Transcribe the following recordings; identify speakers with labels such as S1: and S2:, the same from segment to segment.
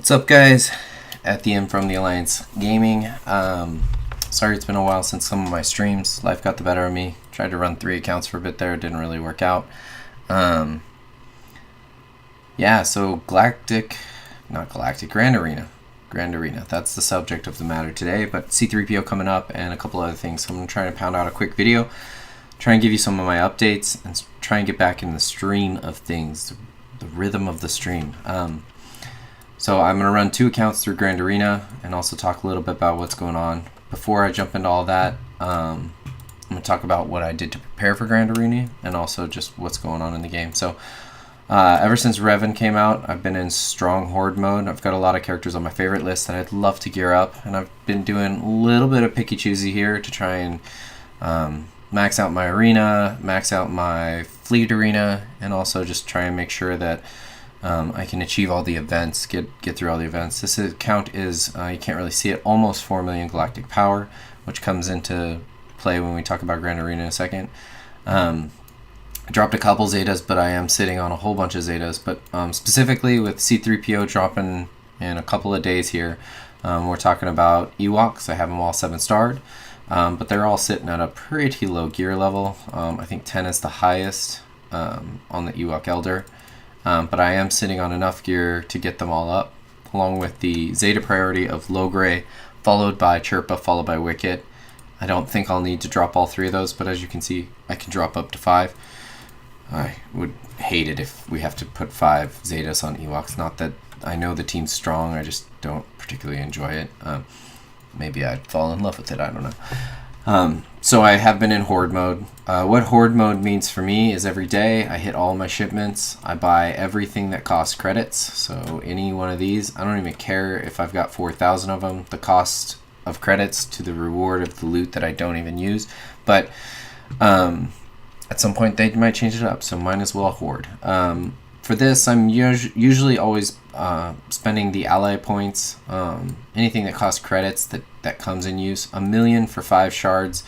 S1: What's up, guys? Etienne from the Alliance Gaming. Sorry it's been a while since some of my streams. Life got the better of me. Tried to run 3 accounts for a bit there. It didn't really work out. Yeah, so Grand Arena. Grand Arena. That's the subject of the matter today. But C3PO coming up and a couple other things. So I'm going to try to pound out a quick video. Try and give you some of my updates and try and get back in the stream of things. The rhythm of the stream. So I'm going to run 2 accounts through Grand Arena and also talk a little bit about what's going on. Before I jump into all that, I'm going to talk about what I did to prepare for Grand Arena and also just what's going on in the game. So ever since Revan came out, I've been in strong horde mode. I've got a lot of characters on my favorite list that I'd love to gear up, and I've been doing a little bit of picky choosy here to try and max out my arena, max out my fleet arena, and also just try and make sure that I can achieve all the events, get through all the events. This account is, you can't really see it, almost 4 million galactic power, which comes into play when we talk about Grand Arena in a second. I dropped a couple Zetas, but I am sitting on a whole bunch of Zetas. But specifically with C3PO dropping in a couple of days here, we're talking about Ewoks. I have them all 7-starred, but they're all sitting at a pretty low gear level. I think 10 is the highest on the Ewok Elder. But I am sitting on enough gear to get them all up, along with the Zeta priority of Logray, followed by Chirpa, followed by Wicket. I don't think I'll need to drop all 3 of those, but as you can see, I can drop up to 5. I would hate it if we have to put 5 Zetas on Ewoks. Not that I know the team's strong, I just don't particularly enjoy it. Maybe I'd fall in love with it, I don't know. So I have been in horde mode. What horde mode means for me is every day I hit all my shipments. I buy everything that costs credits. So any one of these, I don't even care if I've got 4,000 of them. The cost of credits to the reward of the loot that I don't even use. But at some point they might change it up, so might as well horde. For this, I'm usually always spending the ally points. Anything that costs credits that comes in use. 1 million for 5 shards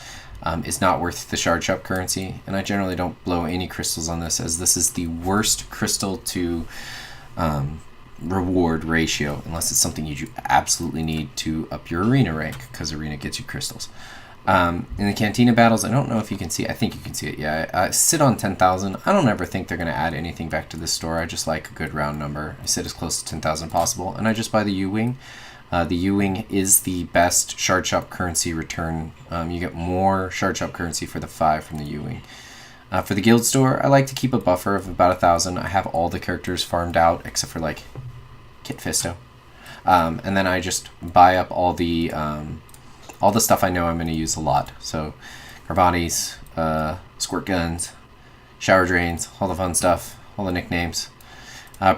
S1: is not worth the shard shop currency, and I generally don't blow any crystals on this, as this is the worst crystal to reward ratio, unless it's something you absolutely need to up your arena rank, because arena gets you crystals. In the Cantina battles, I don't know if you can see, I think you can see it, yeah, I sit on 10,000. I don't ever think they're going to add anything back to this store. I just like a good round number. I sit as close to 10,000 possible, and I just buy the U-Wing. The U-Wing is the best shard shop currency return. You get more shard shop currency for the 5 from the U-Wing. For the guild store, I like to keep a buffer of about 1,000. I have all the characters farmed out, except for like Kit Fisto. And then I just buy up all the stuff I know I'm going to use a lot. So, Carbonis, squirt guns, shower drains, all the fun stuff, all the nicknames.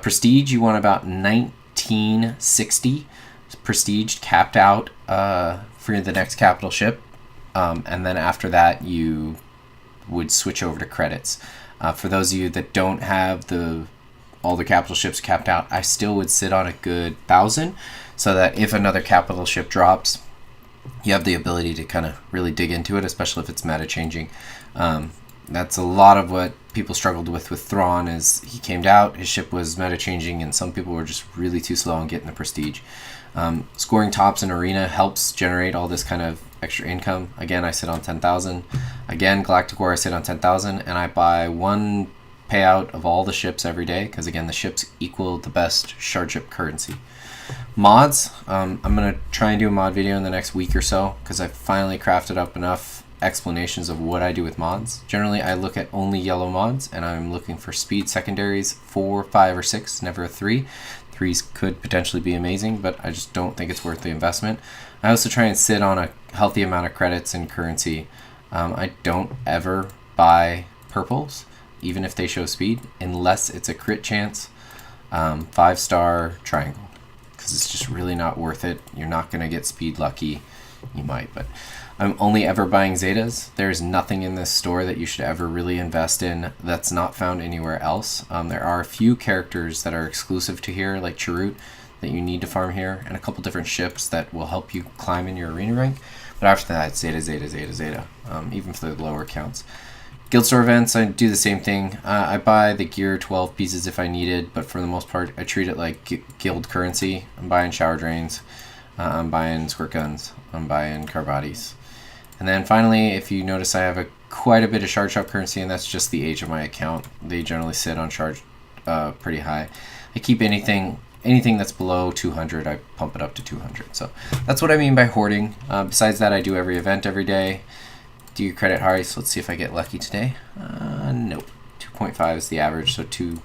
S1: Prestige, you want about 1960. Prestige capped out for the next capital ship. And then after that, you would switch over to credits. For those of you that don't have all the capital ships capped out, I still would sit on a good 1,000, so that if another capital ship drops, you have the ability to kind of really dig into it, especially if it's meta changing. That's a lot of what people struggled with Thrawn, is he came out, his ship was meta changing, and some people were just really too slow on getting the prestige. Scoring tops in arena helps generate all this kind of extra income. Again, I sit on 10,000. Again, Galactic War, I sit on 10,000, and I buy 1 payout of all the ships every day, because again, the ships equal the best shard ship currency. Mods, I'm going to try and do a mod video in the next week or so, because I've finally crafted up enough explanations of what I do with mods. Generally, I look at only yellow mods, and I'm looking for speed secondaries 4, 5, or 6, never a 3. 3s could potentially be amazing, but I just don't think it's worth the investment. I also try and sit on a healthy amount of credits and currency. I don't ever buy purples, even if they show speed, unless it's a crit chance 5-star triangle, because it's just really not worth it. You're not going to get speed lucky. You might, but I'm only ever buying Zetas. There's nothing in this store that you should ever really invest in that's not found anywhere else. There are a few characters that are exclusive to here, like Chirrut, that you need to farm here, and a couple different ships that will help you climb in your arena rank. But after that, Zeta, Zeta, Zeta, Zeta, even for the lower accounts. Guild store events, I do the same thing. I buy the gear 12 pieces if I need it, but for the most part, I treat it like guild currency. I'm buying shower drains, I'm buying squirt guns, I'm buying car bodies. And then finally, if you notice, I have quite a bit of shard shop currency, and that's just the age of my account. They generally sit on shard pretty high. I keep anything that's below 200, I pump it up to 200. So that's what I mean by hoarding. Besides that, I do every event every day. Do your credit high, so let's see if I get lucky today. Nope. 2.5 is the average, so 2.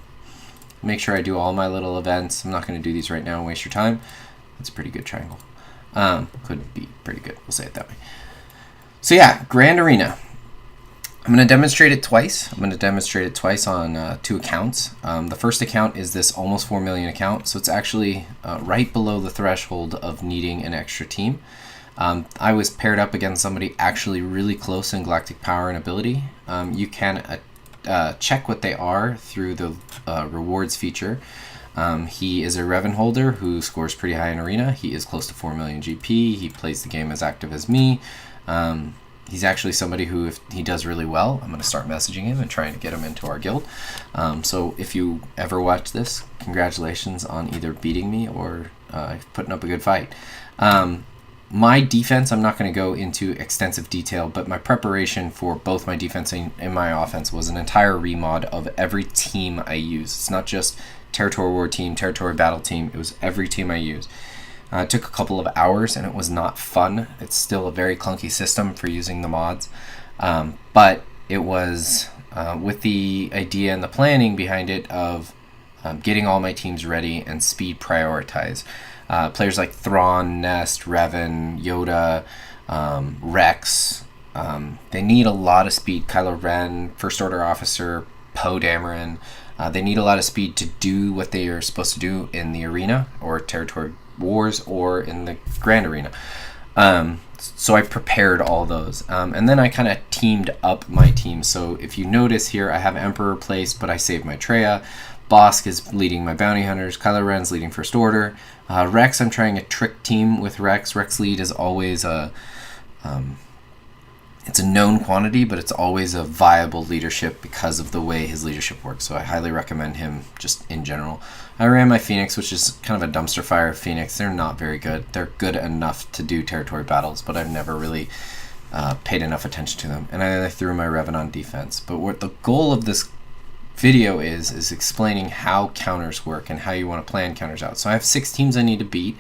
S1: Make sure I do all my little events. I'm not going to do these right now and waste your time. That's a pretty good triangle. Could be pretty good, we'll say it that way. So yeah, Grand Arena. I'm going to demonstrate it twice. I'm going to demonstrate it twice on 2 accounts. The first account is this almost 4 million account, so it's actually right below the threshold of needing an extra team. I was paired up against somebody actually really close in Galactic Power and Ability. You can check what they are through the rewards feature. He is a Revan holder who scores pretty high in Arena. He is close to 4 million GP. He plays the game as active as me. He's actually somebody who, if he does really well, I'm going to start messaging him and trying to get him into our guild. So if you ever watch this, congratulations on either beating me or putting up a good fight. My defense, I'm not going to go into extensive detail, but my preparation for both my defense and my offense was an entire remod of every team I use. It's not just Territory War team, Territory Battle team. It was every team I use. It took a couple of hours, and it was not fun. It's still a very clunky system for using the mods, but it was with the idea and the planning behind it of getting all my teams ready and speed prioritize. Players like Thrawn, Nest, Revan, Yoda, Rex, they need a lot of speed. Kylo Ren, First Order Officer, Poe Dameron, they need a lot of speed to do what they are supposed to do in the arena or Territory Wars or in the Grand Arena. So I prepared all those. And then I kind of teamed up my team. So if you notice here, I have Emperor placed, but I saved my Traya. Bossk is leading my Bounty Hunters. Kylo Ren's leading First Order. Rex, I'm trying a trick team with Rex. Rex lead is always it's a known quantity, but it's always a viable leadership because of the way his leadership works. So I highly recommend him just in general. I ran my Phoenix, which is kind of a dumpster fire Phoenix. They're not very good. They're good enough to do territory battles, but I've never really paid enough attention to them. And I threw my Revan on defense. But what the goal of this video is explaining how counters work and how you want to plan counters out. So I have 6 teams I need to beat.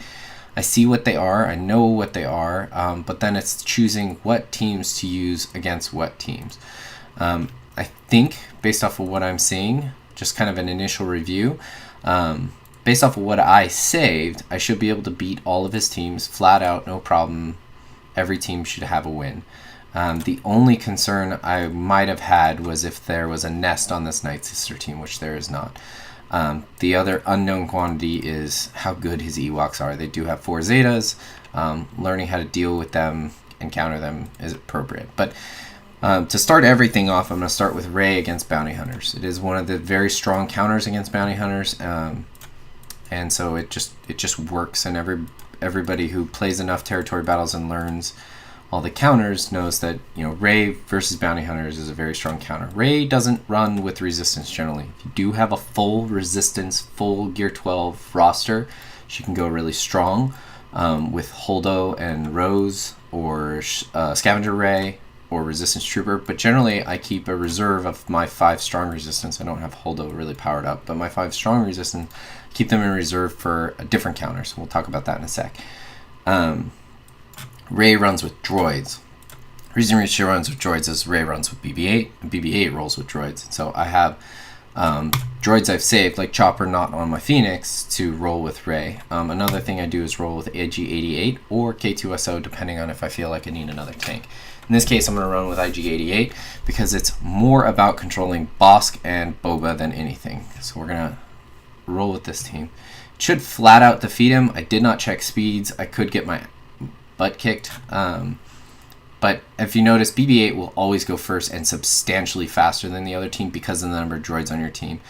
S1: I see what they are, I know what they are, but then it's choosing what teams to use against what teams. I think, based off of what I'm seeing, just kind of an initial review, based off of what I saved, I should be able to beat all of his teams flat out, no problem. Every team should have a win. The only concern I might have had was if there was a Nest on this Night Sister team, which there is not. The other unknown quantity is how good his Ewoks are. They do have 4 Zetas. Learning how to deal with them and counter them is appropriate. But to start everything off, I'm going to start with Rey against Bounty Hunters. It is one of the very strong counters against Bounty Hunters, and so it just works. And everybody who plays enough territory battles and learns all the counters knows that, you know, Rey versus Bounty Hunters is a very strong counter. Rey doesn't run with resistance generally. If you do have a full resistance, full Gear 12 roster, she can go really strong with Holdo and Rose or Scavenger Rey or Resistance Trooper. But generally, I keep a reserve of my 5 strong resistance. I don't have Holdo really powered up, but my 5 strong resistance, keep them in reserve for a different counter. So we'll talk about that in a sec. Rey runs with droids. The reason she runs with droids is Rey runs with BB-8, and BB-8 rolls with droids. So I have droids I've saved, like Chopper not on my Phoenix, to roll with Rey. Another thing I do is roll with IG-88 or K2SO, depending on if I feel like I need another tank. In this case, I'm going to run with IG-88 because it's more about controlling Bossk and Boba than anything. So we're going to roll with this team. It should flat out defeat him. I did not check speeds. I could get my butt kicked, but if you notice, BB-8 will always go first and substantially faster than the other team because of the number of droids on your team.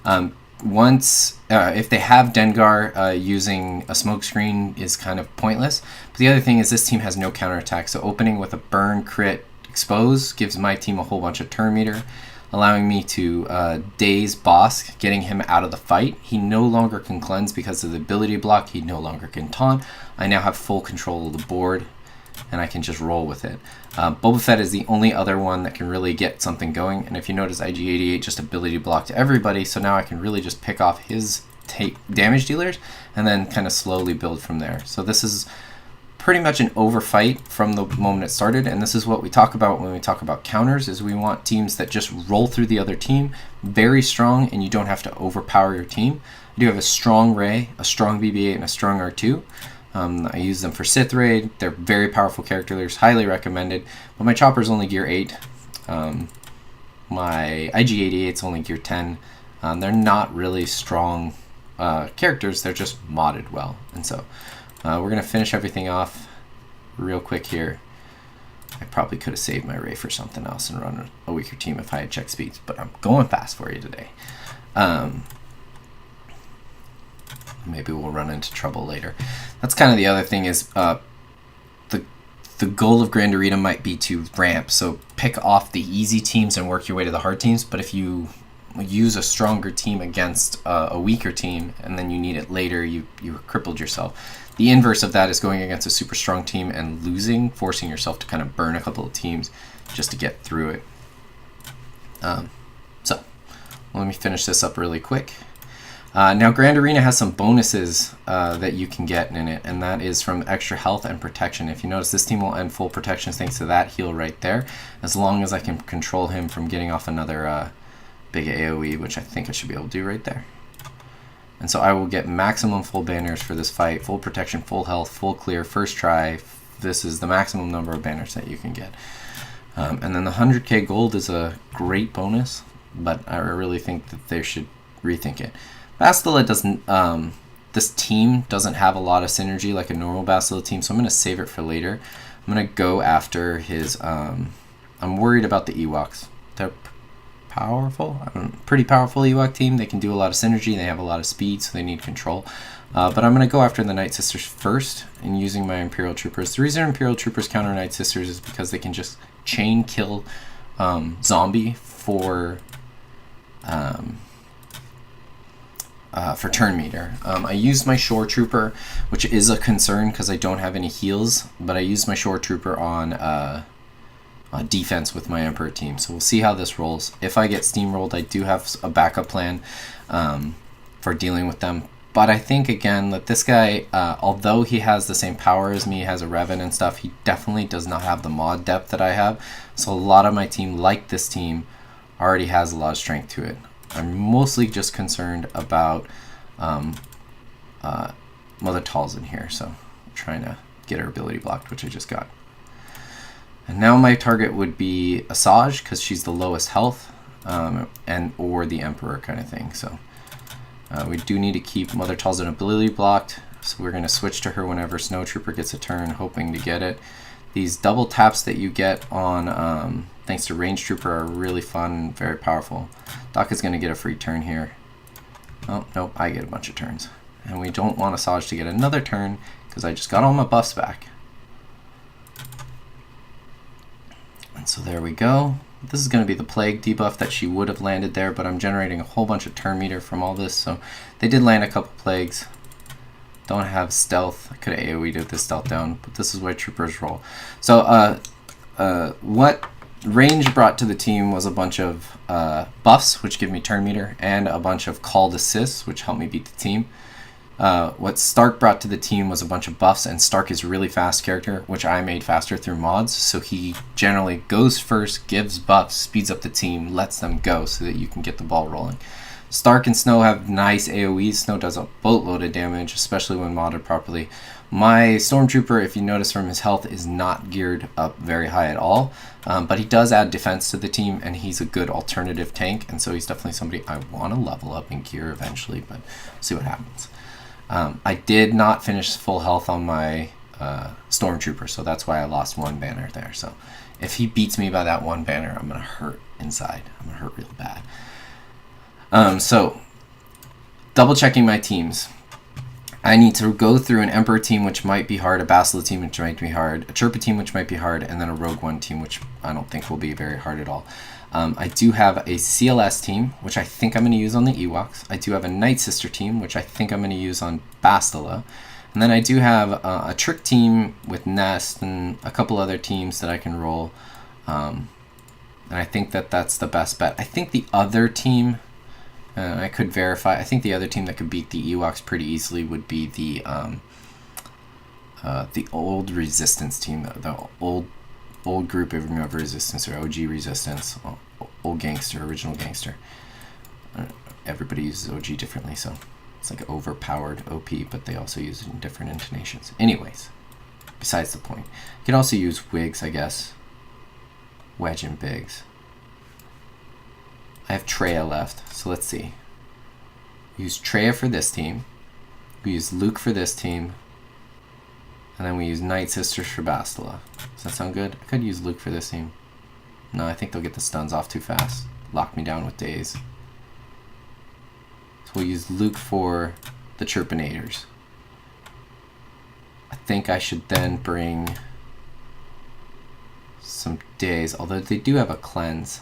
S1: If they have Dengar, using a smokescreen is kind of pointless. But the other thing is this team has no counterattack, so opening with a burn, crit, Expose gives my team a whole bunch of turn meter, allowing me to daze Bosk, getting him out of the fight. He no longer can cleanse because of the ability block. He no longer can taunt. I now have full control of the board, and I can just roll with it. Boba Fett is the only other one that can really get something going, and if you notice, IG-88 just ability blocked everybody, so now I can really just pick off his damage dealers and then kind of slowly build from there. So this is pretty much an overfight from the moment it started, and this is what we talk about when we talk about counters, is we want teams that just roll through the other team, very strong, and you don't have to overpower your team. I do have a strong Rey, a strong BB-8, and a strong R2. I use them for Sith Raid. They're very powerful characters, highly recommended, but my Chopper's only gear 8. My IG-88's only gear 10. They're not really strong characters, they're just modded well, and so we're going to finish everything off real quick here. I probably could have saved my Rey for something else and run a weaker team if I had checked speeds, but I'm going fast for you today. Maybe we'll run into trouble later. That's kind of the other thing is the goal of Grand Arena might be to ramp, so pick off the easy teams and work your way to the hard teams, but if you use a stronger team against a weaker team and then you need it later, you crippled yourself. The inverse of that is going against a super strong team and losing, forcing yourself to kind of burn a couple of teams just to get through it. So let me finish this up really quick. Now Grand Arena has some bonuses that you can get in it, and that is from extra health and protection. If you notice, this team will end full protection thanks to that heal right there, as long as I can control him from getting off another big AoE, which I think I should be able to do right there. And so I will get maximum full banners for this fight, full protection, full health, full clear, first try. This is the maximum number of banners that you can get. And then the 100k gold is a great bonus, but I really think that they should rethink it. Bastila doesn't, this team doesn't have a lot of synergy like a normal Bastila team, so I'm going to save it for later. I'm going to go after his, I'm worried about the Ewoks. They're powerful, pretty powerful Ewok team. They can do a lot of synergy, they have a lot of speed, so they need control. But I'm going to go after the Night Sisters first and using my Imperial Troopers. The reason Imperial Troopers counter Night Sisters is because they can just chain kill zombie for turn meter. I used my Shore Trooper, which is a concern because I don't have any heals, but I used my Shore Trooper on defense with my Emperor team. So we'll see how this rolls. If I get steamrolled, I do have a backup plan for dealing with them. But I think, again, that this guy, although he has the same power as me, has a Revan and stuff, he definitely does not have the mod depth that I have. So a lot of my team, like this team, already has a lot of strength to it. I'm mostly just concerned about Mother Talzin here, so I'm trying to get her ability blocked, which I just got. And now my target would be Asajj, because she's the lowest health, or the Emperor kind of thing. So we do need to keep Mother Talzin ability blocked, so we're going to switch to her whenever Snow Trooper gets a turn, hoping to get it. These double taps that you get on thanks to Range Trooper are really fun and very powerful. Doc is going to get a free turn here. Oh, nope, I get a bunch of turns. And we don't want Asajj to get another turn because I just got all my buffs back. And so there we go. This is going to be the Plague debuff that she would have landed there, but I'm generating a whole bunch of turn meter from all this, so they did land a couple Plagues. Don't have stealth. I could have AoE'd with this stealth down, but this is where troopers roll. So what Range brought to the team was a bunch of buffs, which give me turn meter, and a bunch of called assists, which helped me beat the team. What Stark brought to the team was a bunch of buffs, and Stark is a really fast character, which I made faster through mods, so he generally goes first, gives buffs, speeds up the team, lets them go so that you can get the ball rolling. Stark and Snow have nice AoEs. Snow does a boatload of damage, especially when modded properly. My Stormtrooper, if you notice from his health, is not geared up very high at all, but he does add defense to the team, and he's a good alternative tank, and so he's definitely somebody I want to level up in gear eventually, but see what happens. I did not finish full health on my Stormtrooper, so that's why I lost one banner there. So if he beats me by that one banner, I'm going to hurt inside. I'm going to hurt real bad. So double checking my teams. I need to go through an Emperor team, which might be hard, a Bastila team, which might be hard, a Chirpa team, which might be hard, and then a Rogue One team, which I don't think will be very hard at all. I do have a CLS team, which I think I'm going to use on the Ewoks. I do have a Night Sister team, which I think I'm going to use on Bastila. And then I do have a Trick team with Nest and a couple other teams that I can roll. And I think that that's the best bet. I think the other team, I could verify, I think the other team that could beat the Ewoks pretty easily would be the old Resistance team, the old group of Resistance, or OG Resistance, old Gangster, original Gangster. Everybody uses OG differently, so it's like overpowered OP, but they also use it in different intonations. Anyways, besides the point. You can also use Wigs, I guess. Wedge and Biggs. I have Traya left, so let's see. We use Traya for this team. We use Luke for this team. And then we use Night Sisters for Bastila. Does that sound good? I could use Luke for this team. No, I think they'll get the stuns off too fast. Lock me down with Daze. So we'll use Luke for the Chirpinators. I think I should then bring some Daze, although they do have a cleanse.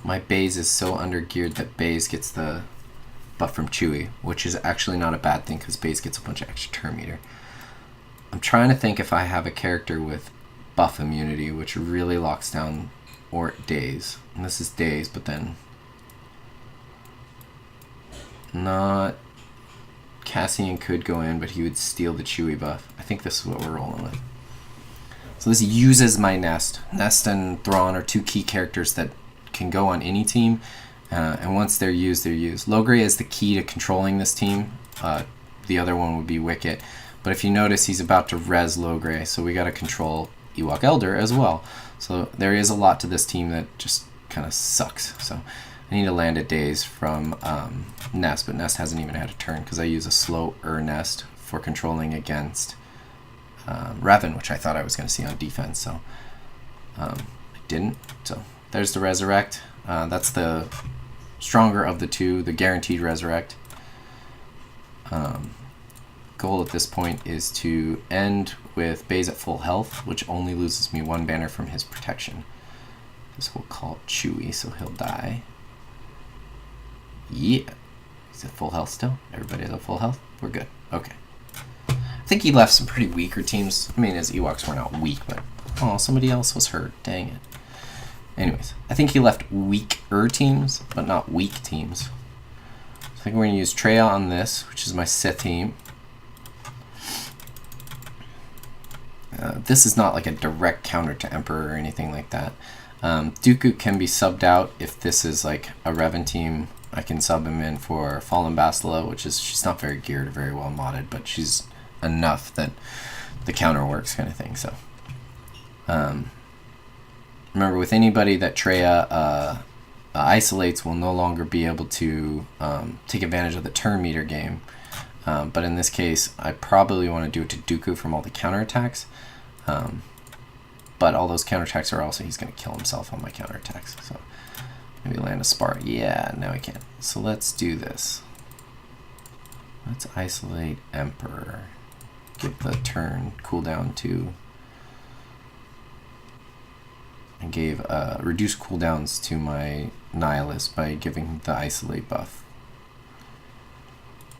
S1: My Baze is so undergeared that Baze gets the buff from Chewie, which is actually not a bad thing because Baze gets a bunch of extra turn meter. I'm trying to think if I have a character with buff immunity, which really locks down or Daze. And this is Daze, but then not Cassian could go in, but he would steal the Chewie buff. I think this is what we're rolling with. So this uses my Nest. Nest and Thrawn are two key characters that can go on any team, and once they're used, they're used. Logray is the key to controlling this team. The other one would be Wicket, but if you notice, he's about to res Logray, so we got to control Ewok Elder as well. So there is a lot to this team that just kind of sucks. So I need to land a Daze from Nest, but Nest hasn't even had a turn because I use a slower Nest for controlling against Revan, which I thought I was going to see on defense, so I didn't. So there's the Resurrect. That's the stronger of the two, the guaranteed Resurrect. Goal at this point is to end with Baze at full health, which only loses me one banner from his protection. This we'll call Chewie, so he'll die. Yeah. He's at full health still. Everybody at full health? We're good. Okay. I think he left some pretty weaker teams. I mean, his Ewoks were not weak, but oh, somebody else was hurt. Dang it. Anyways, I think he left weaker teams, but not weak teams. So I think we're going to use Traya on this, which is my Sith team. This is not like a direct counter to Emperor or anything like that. Dooku can be subbed out if this is like a Revan team. I can sub him in for Fallen Bastila, which is, she's not very geared or very well modded, but she's enough that the counter works kind of thing. So remember, with anybody that Traya isolates, will no longer be able to take advantage of the turn meter game. But in this case, I probably want to do it to Dooku from all the counterattacks. But all those counterattacks are also, he's going to kill himself on my counterattacks. So maybe land a Spar. Yeah, now I can. So let's do this. Let's isolate Emperor. Give the turn cooldown to... and gave reduced cooldowns to my Nihilist by giving the isolate buff.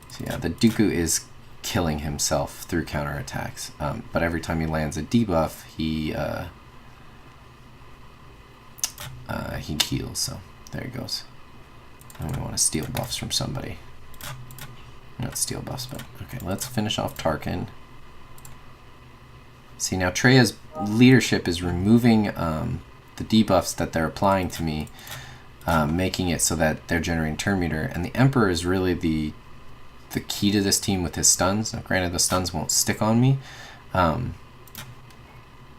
S1: So yeah, the Dooku is killing himself through counterattacks, but every time he lands a debuff, he heals. So there he goes. And we want to steal buffs from somebody. Not steal buffs, but okay. Let's finish off Tarkin. See, now Traya's leadership is removing the debuffs that they're applying to me, making it so that they're generating turn meter, and the Emperor is really the key to this team with his stuns. Now, granted, the stuns won't stick on me,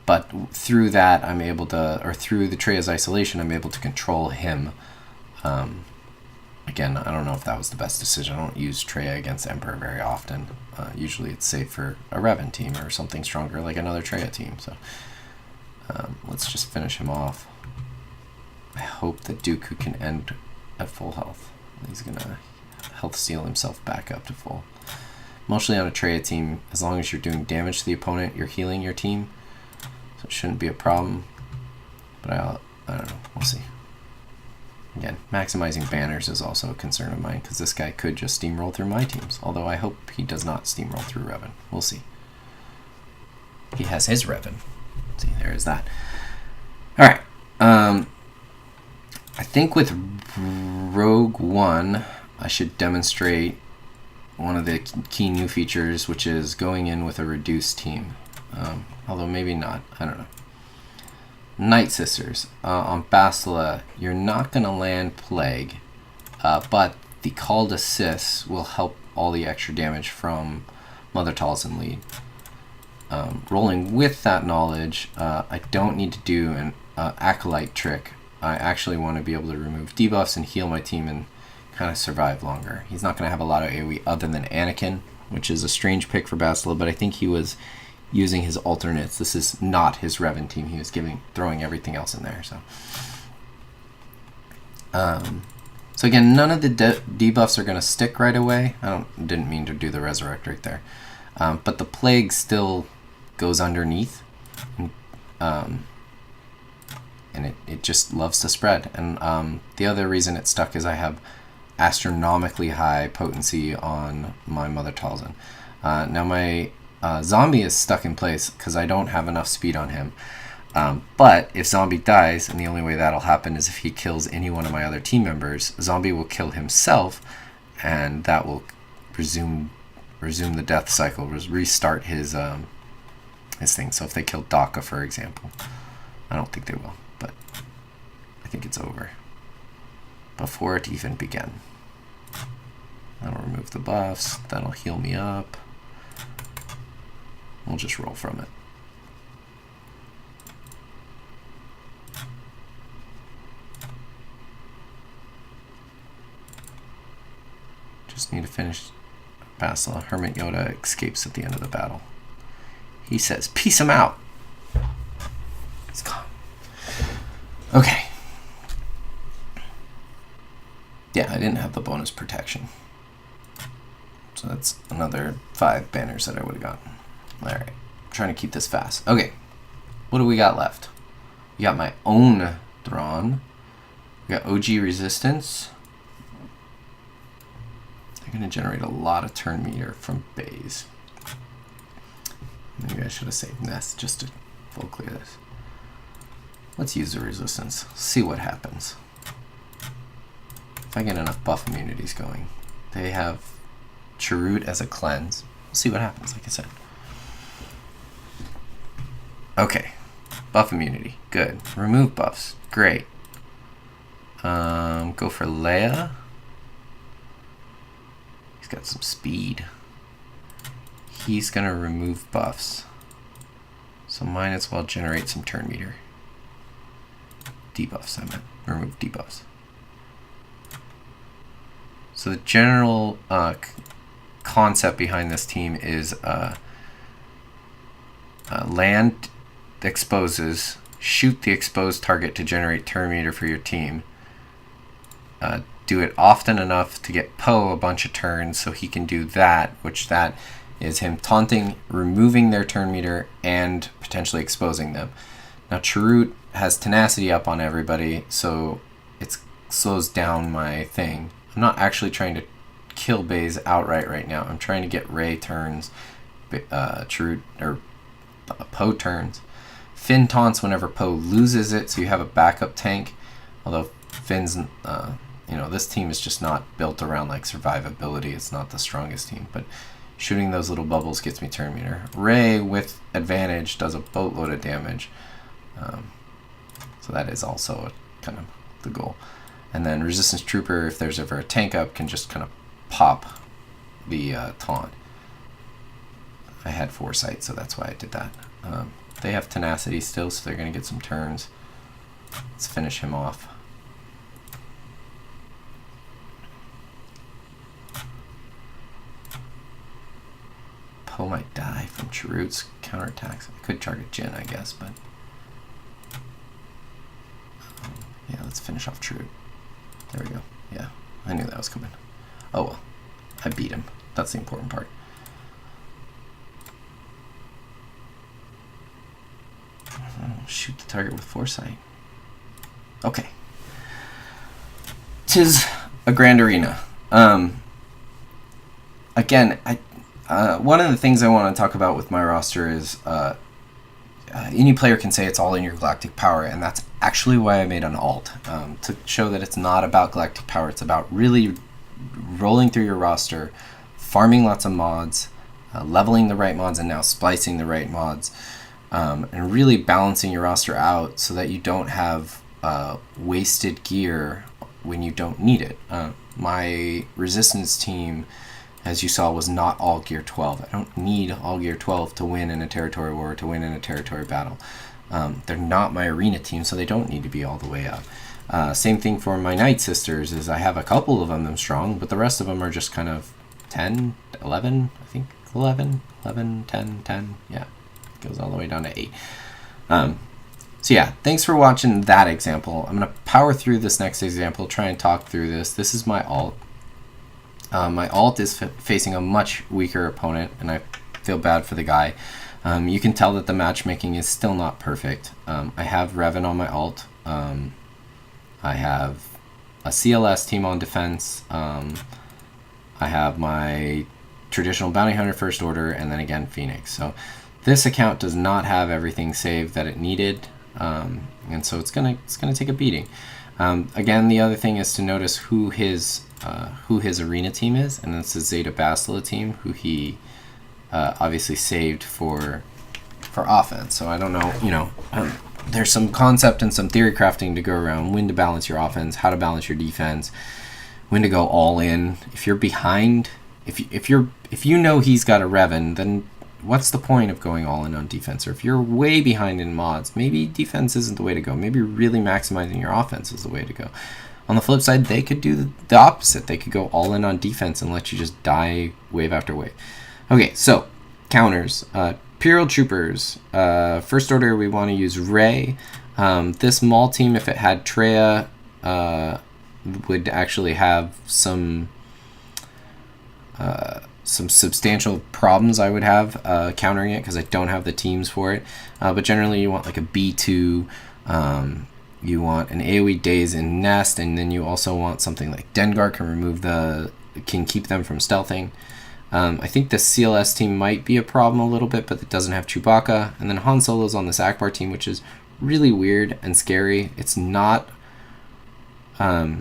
S1: but through that, I'm able to, or through the Traya's isolation, I'm able to control him. Again, I don't know if that was the best decision. I don't use Traya against Emperor very often. Usually it's safe for a Revan team or something stronger like another Traya team. So Let's just finish him off. I hope that Dooku can end at full health. He's gonna health steal himself back up to full. Mostly on a Traya team, as long as you're doing damage to the opponent, you're healing your team, so it shouldn't be a problem. But I don't know. We'll see. Again, maximizing banners is also a concern of mine, because this guy could just steamroll through my teams. Although I hope he does not steamroll through Revan. We'll see. He has his Revan. See, there is that. All right. I think with Rogue One, I should demonstrate one of the key new features, which is going in with a reduced team. Although maybe not. I don't know. Night Sisters. On Bastila, you're not going to land Plague, but the Called Assist will help all the extra damage from Mother Talzin lead. Rolling with that knowledge, I don't need to do an Acolyte trick. I actually want to be able to remove debuffs and heal my team and kind of survive longer. He's not going to have a lot of AoE other than Anakin, which is a strange pick for Bastila, but I think he was using his alternates. This is not his Revan team. He was throwing everything else in there. So again, none of the debuffs are going to stick right away. Didn't mean to do the Resurrect right there. But the Plague still goes underneath. And it just loves to spread. And the other reason it stuck is I have astronomically high potency on my Mother Talzin. Now my Zombie is stuck in place because I don't have enough speed on him. But if Zombie dies, and the only way that'll happen is if he kills any one of my other team members, Zombie will kill himself, and that will resume the death cycle, restart his thing. So if they kill Daka, for example, I don't think they will, but I think it's over before it even began. That'll remove the buffs. That'll heal me up. We'll just roll from it. Just need to finish Bastila. Hermit Yoda escapes at the end of the battle. He says, "Peace him out." He's gone. Okay. Yeah, I didn't have the bonus protection. So that's another 5 banners that I would have gotten. Alright. I'm trying to keep this fast. Okay. What do we got left? We got my own Thrawn. We got OG Resistance. They're going to generate a lot of turn meter from Baze. Maybe I should have saved Nest just to full clear this. Let's use the Resistance. See what happens. If I get enough buff immunities going. They have Chirrut as a cleanse. We'll see what happens, like I said. Okay. Buff immunity. Good. Remove buffs. Great. Go for Leia. He's got some speed. He's going to remove buffs. So might as well generate some turn meter. Debuffs, I meant. Remove debuffs. So the general concept behind this team is land exposes, shoot the exposed target to generate turn meter for your team. Do it often enough to get Poe a bunch of turns so he can do that, which that is him taunting, removing their turn meter, and potentially exposing them. Now Chirrut has tenacity up on everybody, so it slows down my thing. I'm not actually trying to kill Baze outright right now. I'm trying to get Rey turns, Chirrut, or Poe turns. Finn taunts whenever Poe loses it, so you have a backup tank. Although Finn's, this team is just not built around like survivability. It's not the strongest team, but shooting those little bubbles gets me turn meter. Rey with advantage does a boatload of damage, so that is also kind of the goal. And then Resistance Trooper, if there's ever a tank up, can just kind of pop the taunt. I had foresight, so that's why I did that. They have tenacity still, so they're going to get some turns. Let's finish him off. Poe might die from Chirrut's counterattacks. I could target Jyn, I guess, but let's finish off True. There we go. Yeah, I knew that was coming. Oh well, I beat him. That's the important part. Oh, shoot the target with foresight. Okay. 'Tis a grand arena. Again, one of the things I want to talk about with my roster is any player can say it's all in your galactic power, and that's actually why I made an alt, to show that it's not about galactic power. It's about really rolling through your roster, farming lots of mods, leveling the right mods, and now splicing the right mods, and really balancing your roster out so that you don't have wasted gear when you don't need it. My resistance team, as you saw, was not all gear 12. I don't need all gear 12 to win in a territory war, to win in a territory battle. They're not my arena team, so they don't need to be all the way up. Same thing for my Night Sisters, is I have a couple of them strong, but the rest of them are just kind of 10, 11, I think 11, 10, 10, yeah. It goes all the way down to 8. So yeah, thanks for watching that example. I'm going to power through this next example, try and talk through this. This is my alt. My alt is facing a much weaker opponent, and I feel bad for the guy. You can tell that the matchmaking is still not perfect. I have Revan on my alt. I have a CLS team on defense. I have my traditional Bounty Hunter First Order, and then again Phoenix. So this account does not have everything saved that it needed, and so it's gonna take a beating. Again, the other thing is to notice who his arena team is, and it's a Zeta Bastila team, who he obviously saved for offense. So I don't know, there's some concept and some theory crafting to go around when to balance your offense, how to balance your defense, when to go all in. If you're behind, if you know he's got a Revan, then what's the point of going all in on defense? Or if you're way behind in mods, maybe defense isn't the way to go. Maybe really maximizing your offense is the way to go. On the flip side, they could do the opposite. They could go all in on defense and let you just die wave after wave. Okay, so counters. Imperial Troopers. First Order, we want to use Rey. This Maul team, if it had Traya, would actually have some substantial problems I would have countering it, because I don't have the teams for it. But generally, you want like a B2. You want an AoE Daze and Nest, and then you also want something like Dengar can keep them from stealthing. I think the CLS team might be a problem a little bit, but it doesn't have Chewbacca. And then Han Solo's on this Akbar team, which is really weird and scary. It's not a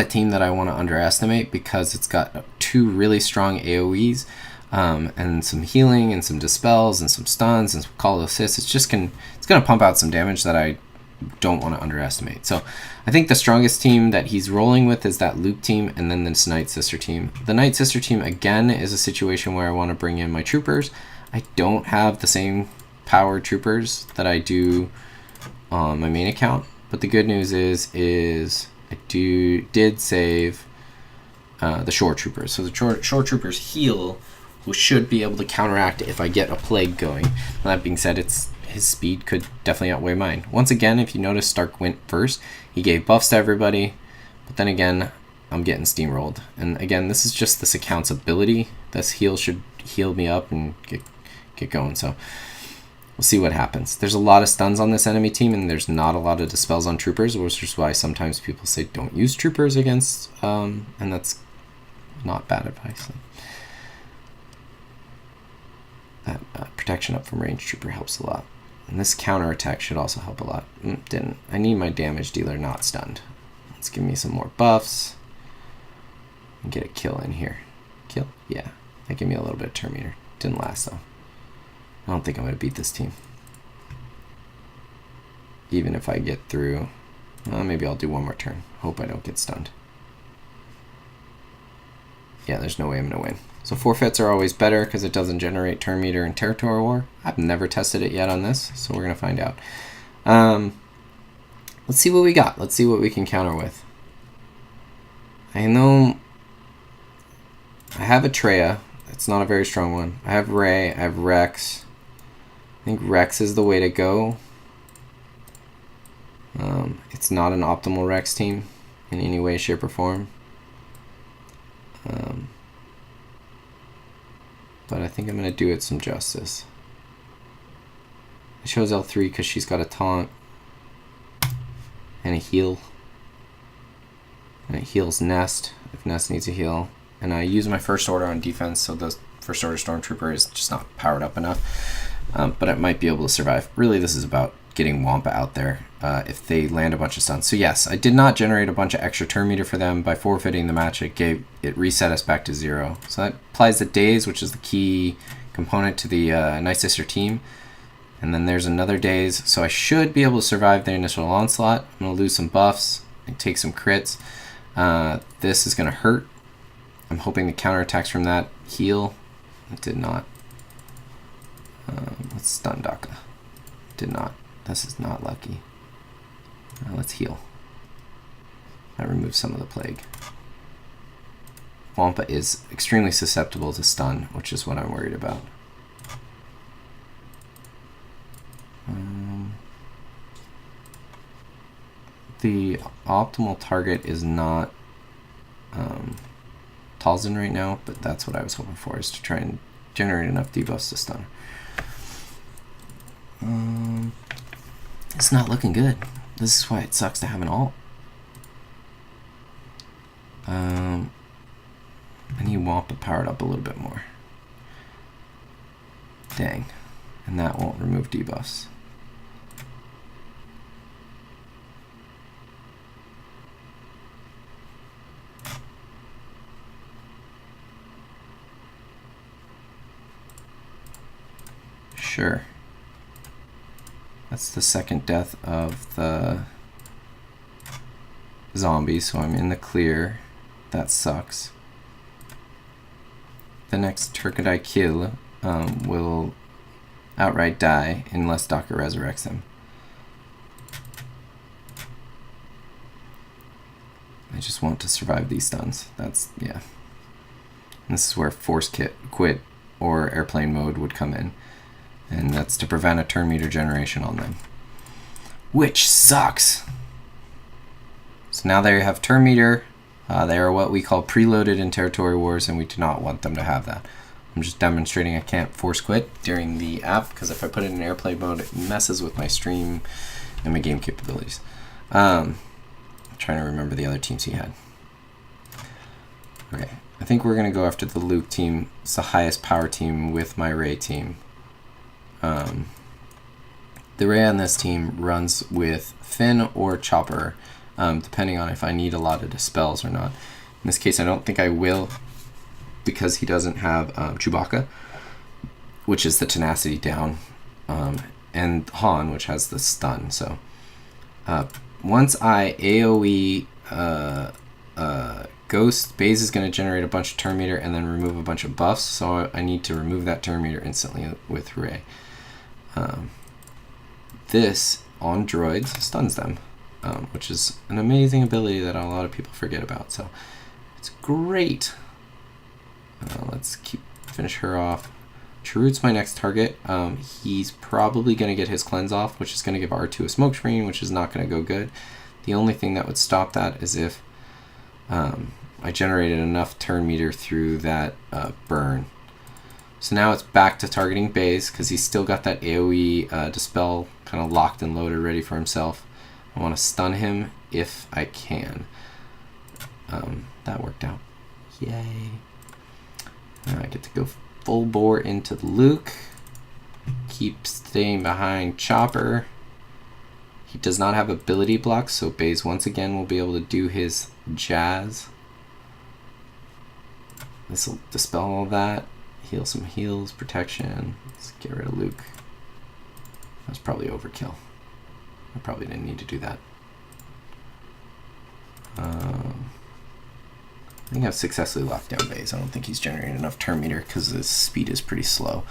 S1: team that I want to underestimate, because it's got 2 really strong AoEs, and some healing and some dispels and some stuns and some call assists. It's going to pump out some damage that I don't want to underestimate. So I think the strongest team that he's rolling with is that Luke team, and then this Night Sister team. The Night Sister team, again, is a situation where I want to bring in my troopers. I don't have the same power troopers that I do on my main account, but the good news is I did save the Shore Troopers. So the Shore Troopers heal, which should be able to counteract if I get a plague going. That being said, his speed could definitely outweigh mine. Once again, if you notice, Stark went first. He gave buffs to everybody, but then again, I'm getting steamrolled. And again, this is just this account's ability. This heal should heal me up and get going. So we'll see what happens. There's a lot of stuns on this enemy team, and there's not a lot of dispels on troopers, which is why sometimes people say don't use troopers against, and that's not bad advice. That protection up from range trooper helps a lot. And this counter attack should also help a lot. Didn't. I need my damage dealer not stunned. Let's give me some more buffs. And get a kill in here. Kill? Yeah. That gave me a little bit of turn meter. Didn't last though. I don't think I'm going to beat this team. Even if I get through. Maybe I'll do one more turn. Hope I don't get stunned. Yeah, there's no way I'm going to win. So forfeits are always better because it doesn't generate turn meter in territory war. I've never tested it yet on this, so we're going to find out. Let's see what we got. Let's see what we can counter with. I know I have a Traya. It's not a very strong one. I have Rey. I have Rex. I think Rex is the way to go. I It's not an optimal Rex team in any way, shape, or form. But I think I'm going to do it some justice. I chose L3 because she's got a taunt and a heal. And it heals Nest if Nest needs a heal. And I use my first order on defense, so the first order Stormtrooper is just not powered up enough. But it might be able to survive. Really, this is about getting Wampa out there if they land a bunch of stuns. So yes, I did not generate a bunch of extra turn meter for them. By forfeiting the match, it reset us back to 0. So that applies the days, which is the key component to the Night Sister team. And then there's another days, so I should be able to survive the initial onslaught. I'm going to lose some buffs and take some crits. This is going to hurt. I'm hoping the counterattacks from that heal. It did not. Let's stun Daka. Did not. This is not lucky. Let's heal. That removes some of the plague. Wampa is extremely susceptible to stun, which is what I'm worried about. The optimal target is not Talzin right now, but that's what I was hoping for, is to try and generate enough debuffs to stun. It's not looking good. This is why it sucks to have an ult. I need Wampa powered up a little bit more. Dang. And that won't remove debuffs. Sure. That's the second death of the zombie, so I'm in the clear. That sucks. The next Turkid I kill will outright die unless Daka resurrects him. I just want to survive these stuns. That's, yeah. And this is where Force Quit or Airplane Mode would come in. And that's to prevent a turn meter generation on them. Which sucks! So now they have turn meter. They are what we call preloaded in Territory Wars, and we do not want them to have that. I'm just demonstrating I can't force quit during the app, because if I put it in airplane mode, it messes with my stream and my game capabilities. I'm trying to remember the other teams he had. Okay, I think we're going to go after the Luke team. It's the highest power team with my Rey team. The Rey on this team runs with Finn or Chopper, depending on if I need a lot of dispels or not. In this case, I don't think I will, because he doesn't have Chewbacca, which is the tenacity down, and Han, which has the stun. So once I AoE Ghost, Baze is going to generate a bunch of turn meter and then remove a bunch of buffs, so I need to remove that turn meter instantly with Rey. This, on droids, stuns them, which is an amazing ability that a lot of people forget about, so it's great. Let's finish her off. Chirrut's my next target. He's probably going to get his cleanse off, which is going to give R2 a smoke screen, which is not going to go good. The only thing that would stop that is if I generated enough turn meter through that burn. So now it's back to targeting Baze, because he's still got that AoE Dispel kind of locked and loaded ready for himself. I want to stun him if I can. That worked out. Yay. Now I get to go full bore into the Luke. Keep staying behind Chopper. He does not have ability blocks, so Baze once again will be able to do his jazz. This will dispel all that. Heal some heals, protection. Let's get rid of Luke. That's probably overkill. I probably didn't need to do that. I think I've successfully locked down Baze. I don't think he's generating enough turn meter because his speed is pretty slow.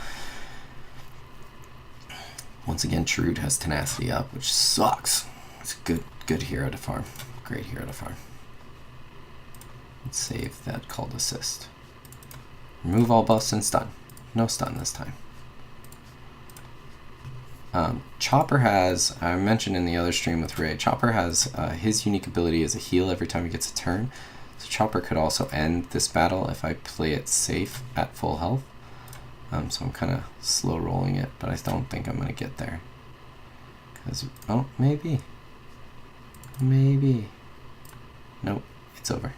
S1: Once again, Chirrut has tenacity up, which sucks. It's a good hero to farm. Great hero to farm. Let's save that called assist. Remove all buffs and stun. No stun this time. Chopper has, I mentioned in the other stream with Ray, Chopper has his unique ability is a heal every time he gets a turn. So Chopper could also end this battle if I play it safe at full health. So I'm kind of slow rolling it, but I don't think I'm going to get there. Because, oh, maybe. Maybe. Nope, it's over.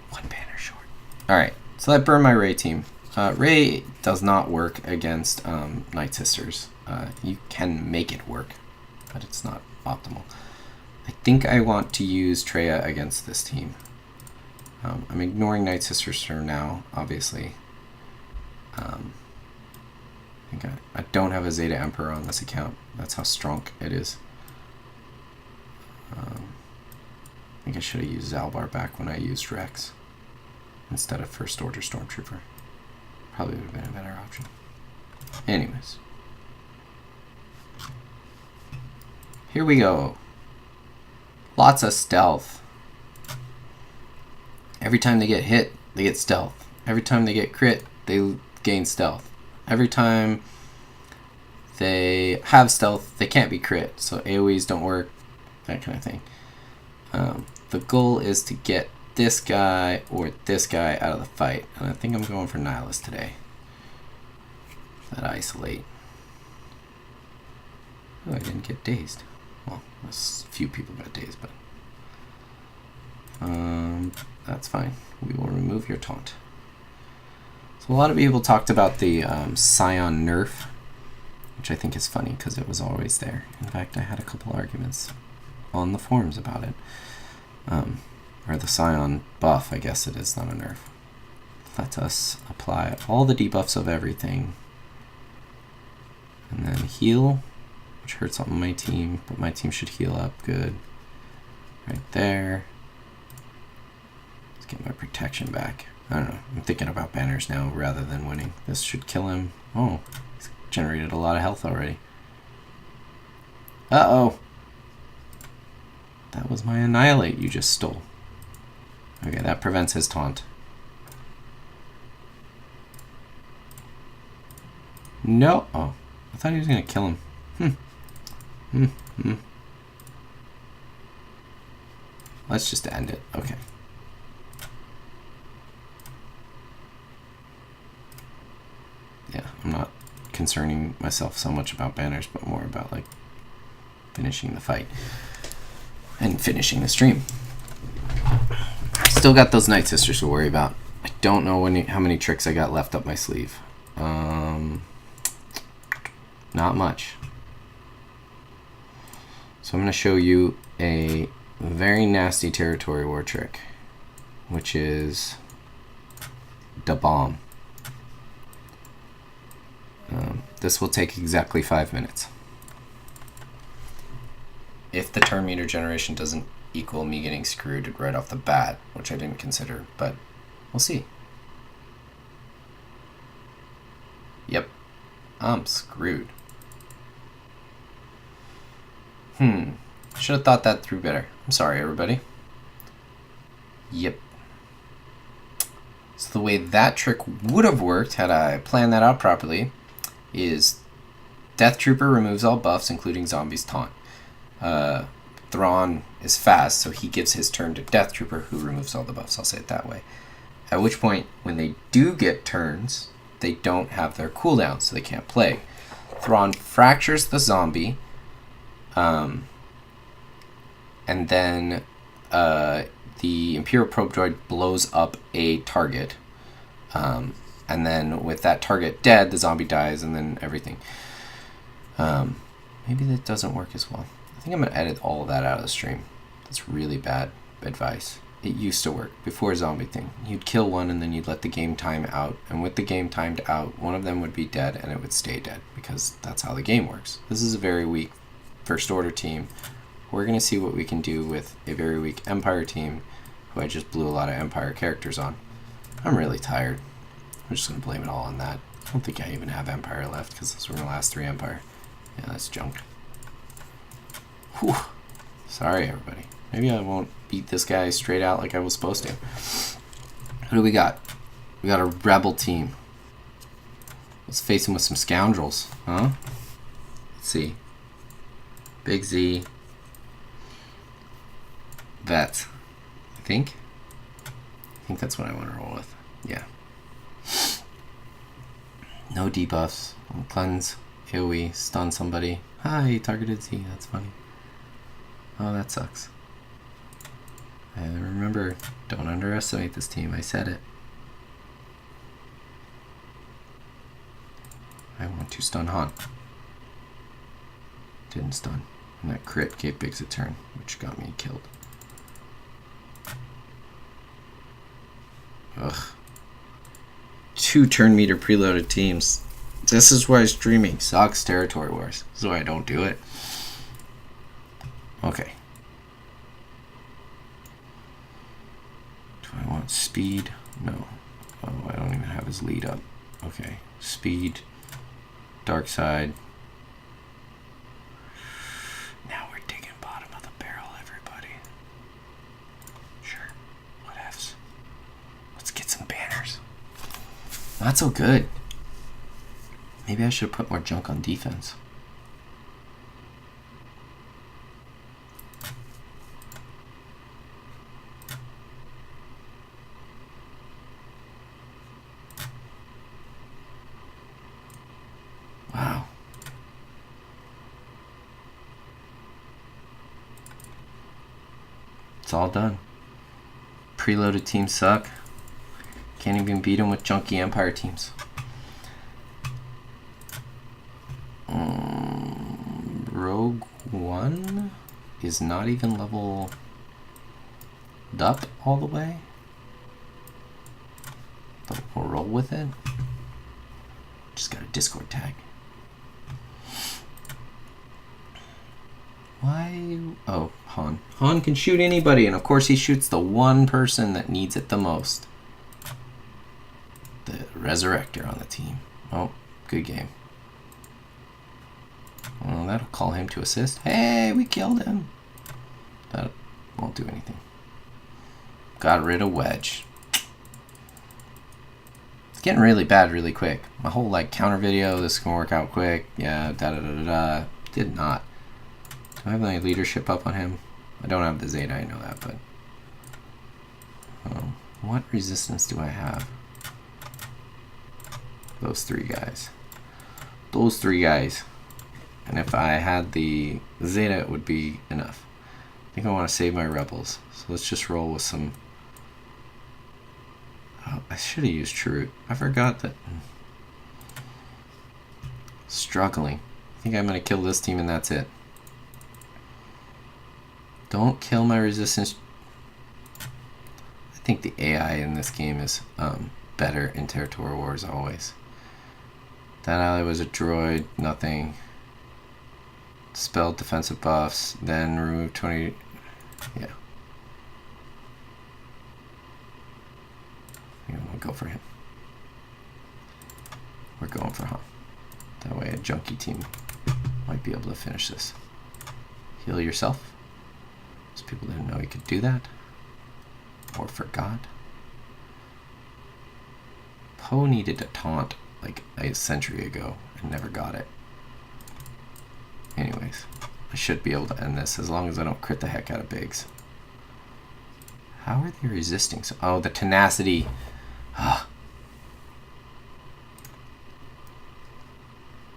S1: One banner short. Alright, so that burned my Ray team. Ray does not work against Night Sisters. You can make it work, but it's not optimal. I think I want to use Traya against this team. I'm ignoring Night Sisters for now, obviously. I don't have a Zeta Emperor on this account. That's how strong it is. I think I should have used Zalbar back when I used Rex instead of First Order Stormtrooper. Probably would have been a better option. Anyways. Here we go. Lots of stealth. Every time they get hit, they get stealth. Every time they get crit, they gain stealth. Every time they have stealth, they can't be crit. So AoEs don't work, that kind of thing. The goal is to get this guy or this guy out of the fight. And I think I'm going for Nihilus today. That isolate. Oh, I didn't get dazed. Well, a few people got dazed, but that's fine. We will remove your taunt. So a lot of people talked about the Scion nerf, which I think is funny because it was always there. In fact, I had a couple arguments on the forums about it. Or the Scion buff, I guess it is, not a nerf. Let us apply all the debuffs of everything. And then heal, which hurts on my team, but my team should heal up good. Right there. Let's get my protection back. I don't know, I'm thinking about banners now rather than winning. This should kill him. Oh, he's generated a lot of health already. Uh-oh. That was my Annihilate you just stole. Okay, that prevents his taunt. No. Oh, I thought he was going to kill him. Let's just end it. Okay. Yeah, I'm not concerning myself so much about banners, but more about like finishing the fight and finishing the stream. Still got those Night Sisters to worry about. I don't know how many tricks I got left up my sleeve. Not much. So I'm going to show you a very nasty territory war trick, which is Da Bomb. This will take exactly 5 minutes. If the turn meter generation doesn't equal me getting screwed right off the bat, which I didn't consider, but we'll see. Yep, I'm screwed. Should have thought that through better. I'm sorry, everybody. Yep. So the way that trick would have worked, had I planned that out properly, is Death Trooper removes all buffs, including Zombie's taunt. Thrawn is fast, so he gives his turn to Death Trooper, who removes all the buffs. I'll say it that way. At which point, when they do get turns, they don't have their cooldown, so they can't play. Thrawn fractures the zombie, and then the Imperial Probe Droid blows up a target. And then with that target dead, the zombie dies, and then everything. Maybe that doesn't work as well. I think I'm going to edit all of that out of the stream. That's really bad advice. It used to work before zombie thing. You'd kill one and then you'd let the game time out. And with the game timed out, one of them would be dead and it would stay dead because that's how the game works. This is a very weak First Order team. We're going to see what we can do with a very weak Empire team who I just blew a lot of Empire characters on. I'm really tired. I'm just going to blame it all on that. I don't think I even have Empire left because those were the last 3 Empire. Yeah, that's junk. Whew. Sorry, everybody. Maybe I won't beat this guy straight out like I was supposed to. Who do we got? We got a rebel team. Let's face him with some scoundrels, huh? Let's see. Big Z. Vets. I think that's what I want to roll with. Yeah. No debuffs. Cleanse. AoE. Stun somebody. Hi, targeted Z. That's funny. Oh, that sucks. And remember, don't underestimate this team. I said it. I want to stun Han. Didn't stun. And that crit gave Biggs a turn, which got me killed. Ugh. 2 turn meter preloaded teams. This is why streaming sucks, Territory Wars. This is why I don't do it. Okay. Do I want speed? No. Oh, I don't even have his lead up. Okay. Speed. Dark side. Now we're digging bottom of the barrel, everybody. Sure. What ifs? Let's get some banners. Not so good. Maybe I should put more junk on defense. Wow. It's all done. Preloaded teams suck. Can't even beat them with junky Empire teams. Rogue One is not even leveled up all the way. But we'll roll with it. Just got a Discord tag. Why? Oh, Han. Han can shoot anybody, and of course he shoots the one person that needs it the most. The Resurrector on the team. Oh, good game. Well, that'll call him to assist. Hey, we killed him. That won't do anything. Got rid of Wedge. It's getting really bad really quick. My whole like counter video, this can work out quick. Yeah, da-da-da-da-da. Did not. Do I have any leadership up on him? I don't have the Zeta, I know that, but... what resistance do I have? Those 3 guys. Those 3 guys. And if I had the Zeta, it would be enough. I think I want to save my rebels. So let's just roll with some... Oh, I should have used Chirrut. I forgot that... Struggling. I think I'm going to kill this team and that's it. Don't kill my resistance. I think the AI in this game is better in Territory Wars always. That ally was a droid, nothing. Spelled defensive buffs, then remove 20. Yeah. I'm gonna go for him. We're going for Han. That way a junky team might be able to finish this. Heal yourself. Most people didn't know you could do that. Or forgot. Poe needed a taunt like a century ago and never got it. Anyways, I should be able to end this as long as I don't crit the heck out of Biggs. How are they resisting? So, oh, the tenacity.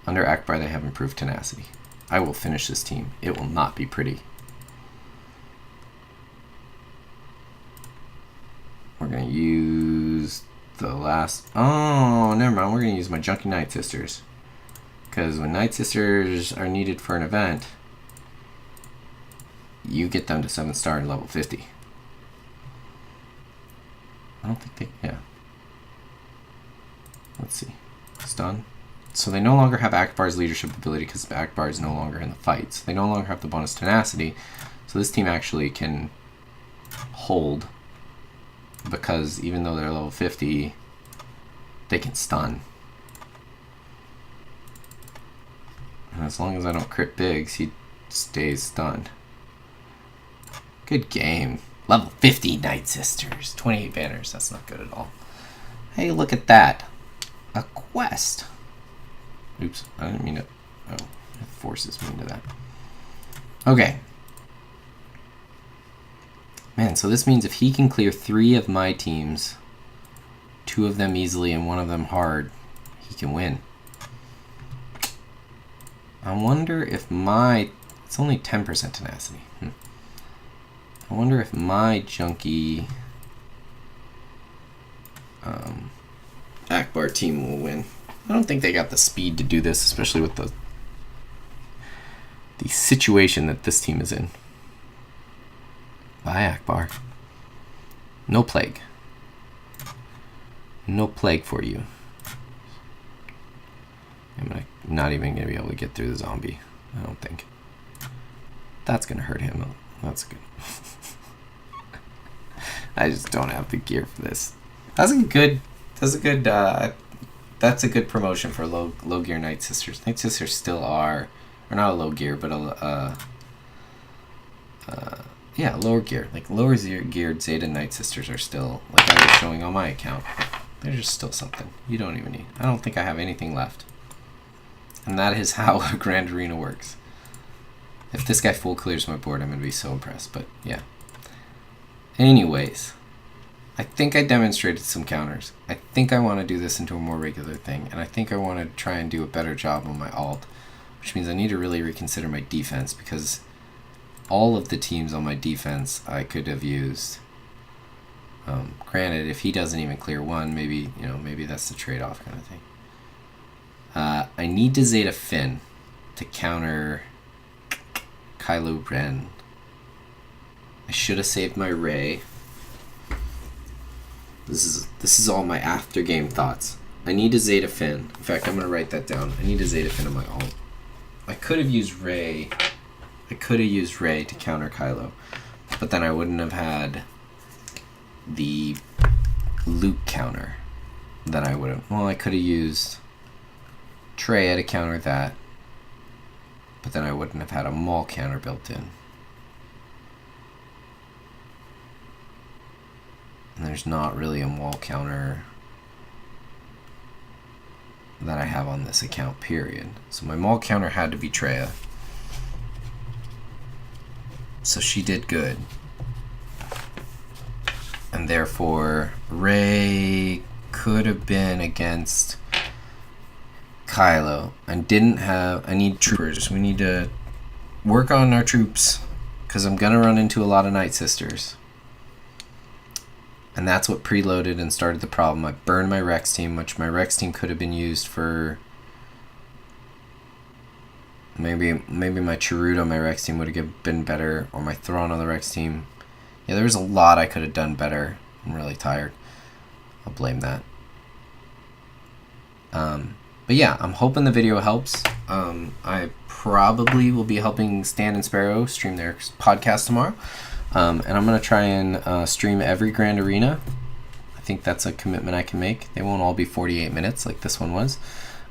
S1: Under Akbar, they have improved tenacity. I will finish this team. It will not be pretty. We're going to use the last... Oh, never mind. We're going to use my Junkie Night Sisters. Because when Night Sisters are needed for an event, you get them to 7-star and level 50. I don't think they... Yeah. Let's see. Stun. So they no longer have Akbar's leadership ability because Akbar is no longer in the fights. They no longer have the bonus tenacity. So this team actually can hold because even though they're level 50, they can stun. And as long as I don't crit Biggs, he stays stunned. Good game. Level 50 Night Sisters. 28 banners. That's not good at all. Hey, look at that. A quest. Oops, I didn't mean it. Oh, It forces me into that. Okay. Man, so this means if he can clear 3 of my teams, 2 of them easily and 1 of them hard, he can win. I wonder if my... It's only 10% tenacity. I wonder if my junkie Akbar team will win. I don't think they got the speed to do this, especially with the situation that this team is in. Bye, Akbar. No plague. No plague for you. I'm not even going to be able to get through the zombie, I don't think. That's going to hurt him. That's good. I just don't have the gear for this. That's a good promotion for low gear Night Sisters. Night Sisters still are not a low gear, but lower gear. Like lower geared Zeta Night Sisters are still, like I was showing on my account. They're just still something. You don't even need. I don't think I have anything left. And that is how a Grand Arena works. If this guy full clears my board, I'm going to be so impressed. But yeah. Anyways, I think I demonstrated some counters. I think I want to do this into a more regular thing. And I think I want to try and do a better job on my alt. Which means I need to really reconsider my defense. Because all of the teams on my defense I could have used. Granted, if he doesn't even clear 1, maybe that's the trade-off kind of thing. I need to Zeta Finn to counter Kylo Ren. I should have saved my Rey. This is all my after game thoughts. I need to Zeta Finn. In fact, I'm gonna write that down. I need to Zeta Finn on my alt. I could have used Rey. I could have used Rey to counter Kylo, but then I wouldn't have had the Luke counter that I would have. Well, I could have used Traya to counter that, but then I wouldn't have had a Maul counter built in. And there's not really a Maul counter that I have on this account, period. So my Maul counter had to be Traya. So she did good. And therefore, Rey could have been against Kylo. I need troopers. We need to work on our troops because I'm going to run into a lot of Night Sisters. And that's what preloaded and started the problem. I burned my Rex team, which my Rex team could have been used for... Maybe my Chirudo on my Rex team would have been better, or my Thrawn on the Rex team. Yeah, there was a lot I could have done better. I'm really tired. I'll blame that. But yeah, I'm hoping the video helps. I probably will be helping Stan and Sparrow stream their podcast tomorrow. And I'm going to try and stream every Grand Arena. I think that's a commitment I can make. They won't all be 48 minutes like this one was.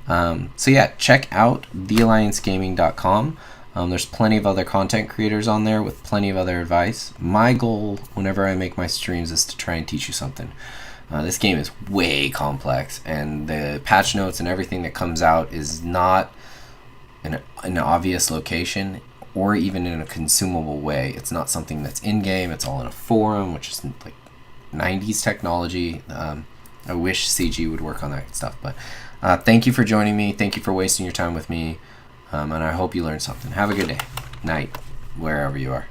S1: So yeah, check out thealliancegaming.com. There's plenty of other content creators on there with plenty of other advice. My goal whenever I make my streams is to try and teach you something. This game is way complex, and the patch notes and everything that comes out is not in an obvious location or even in a consumable way. It's not something that's in-game. It's all in a forum, which is like 90s technology. I wish CG would work on that stuff. But thank you for joining me. Thank you for wasting your time with me. And I hope you learned something. Have a good day, night, wherever you are.